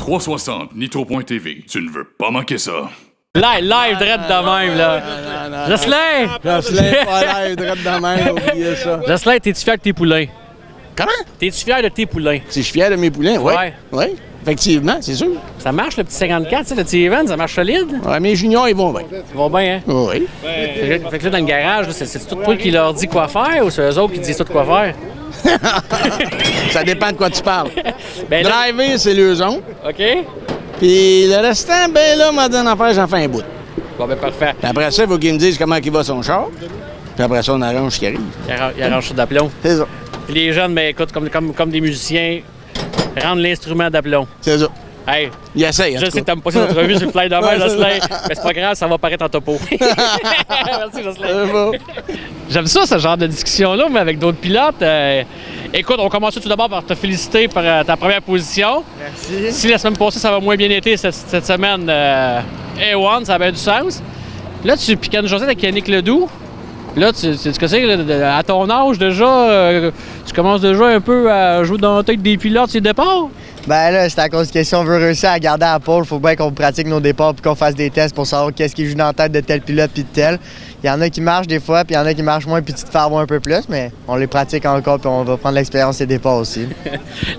360 Nitro.tv. Tu ne veux pas manquer ça. Live direct de même, là. Jocelyn! Jocelyn, pas live direct de même, oubliez ça. Jocelyn, t'es-tu fier de tes poulains? Comment? T'es-tu fier de tes poulains? Si je suis fier de mes poulains, oui. Ouais. Oui, effectivement, c'est sûr. Ça marche, le petit 54, tu sais, le petit Evan, ça marche solide? Ouais, mes juniors, ils vont bien. Ils vont bien, hein? Oui. Fait que là, dans le garage, là, c'est tout toi qui leur dit quoi faire ou c'est eux autres qui disent tout quoi faire? Ça dépend de quoi tu parles. Ben là- Driver, c'est le zone. OK? Puis le restant, ben là, m'a dit une affaire, j'en fais un bout. Bon, ben parfait. Puis après ça, il faut qu'il me dise comment il va son char. Puis après ça, on arrange ce qui arrive. Il arrange ça d'aplomb. C'est ça. Puis les jeunes, ben écoute, comme des musiciens, rendent l'instrument d'aplomb. C'est ça. Hey, Il essaye, en je tout sais que cas. t'aimes pas ça notre revue sur le fly de mer, Ouais, Jocelyn, mais c'est pas grave, ça va paraître en topo. Merci, Jocelyn. C'est bon. J'aime ça, ce genre de discussion-là, mais avec d'autres pilotes. Écoute, on commence tout d'abord par te féliciter pour ta première position. Merci. Si la semaine passée, ça va moins bien été, cette semaine, A1, ça avait du sens. Là, tu piquannes Josette avec Yannick Ledoux. Là, tu sais ce que c'est, là, à ton âge déjà, tu commences déjà un peu à jouer dans la tête des pilotes sur les départs. Ben là, c'est à cause que si on veut réussir à garder à la pole, il faut bien qu'on pratique nos départs puis qu'on fasse des tests pour savoir qu'est-ce qui joue dans la tête de tel pilote puis de tel. Il y en a qui marchent des fois, puis il y en a qui marchent moins, puis tu te fais avoir un peu plus, mais on les pratique encore, puis on va prendre l'expérience des départs aussi.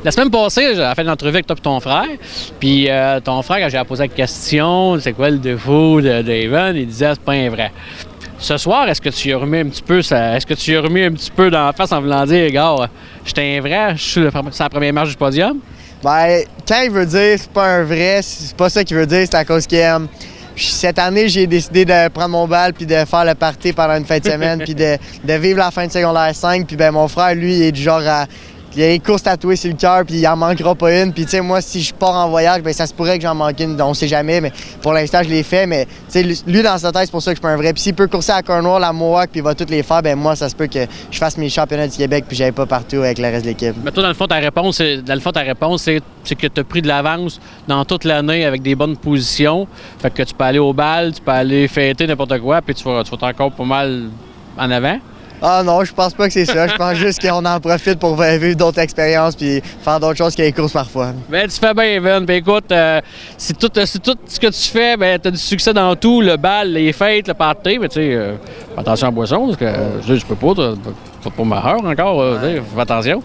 La semaine passée, j'ai fait une entrevue avec toi et ton frère. Puis ton frère, quand j'ai posé la question, c'est quoi le défaut d'Evan, il disait c'est pas un vrai. Ce soir, est-ce que tu y as remis un petit peu dans la face en voulant dire, gars, j'étais un vrai, je suis sur la première marche du podium? Ben, quand il veut dire c'est pas un vrai, c'est pas ça qu'il veut dire, c'est à cause qu'il aime. Cette année, j'ai décidé de prendre mon bal puis de faire le party pendant une fin de semaine puis de vivre la fin de secondaire 5. Puis ben mon frère, lui, il est du genre à... Il a une course tatouée sur le cœur, puis il en manquera pas une. Puis, tu sais, moi, si je pars en voyage, ben ça se pourrait que j'en manque une. On sait jamais, mais pour l'instant, je l'ai fait. Mais, tu sais, lui, dans sa tête, c'est pour ça que je suis pas un vrai. Puis, s'il peut courser à Cornwall, la Mohawk, puis il va toutes les faire, ben moi, ça se peut que je fasse mes championnats du Québec, puis j'aille pas partout avec le reste de l'équipe. Mais toi, dans le fond, ta réponse, c'est que tu as pris de l'avance dans toute l'année avec des bonnes positions. Fait que tu peux aller au bal, tu peux aller fêter n'importe quoi, puis tu vas être encore pas mal en avant. Ah non, je pense pas que c'est ça. Je pense juste qu'on en profite pour vivre d'autres expériences puis faire d'autres choses que les courses parfois. Ben, tu fais bien, Evan. Ben, écoute, c'est tout ce que tu fais, ben, tu as du succès dans tout, le bal, les fêtes, le party. Mais tu sais, attention à la boisson, parce que je peux pas, t'as pas ma heure encore, fais attention.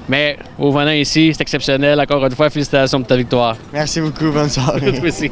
Mais au venant ici, c'est exceptionnel. Encore une fois, félicitations pour ta victoire. Merci beaucoup, bonne soirée. Toi aussi.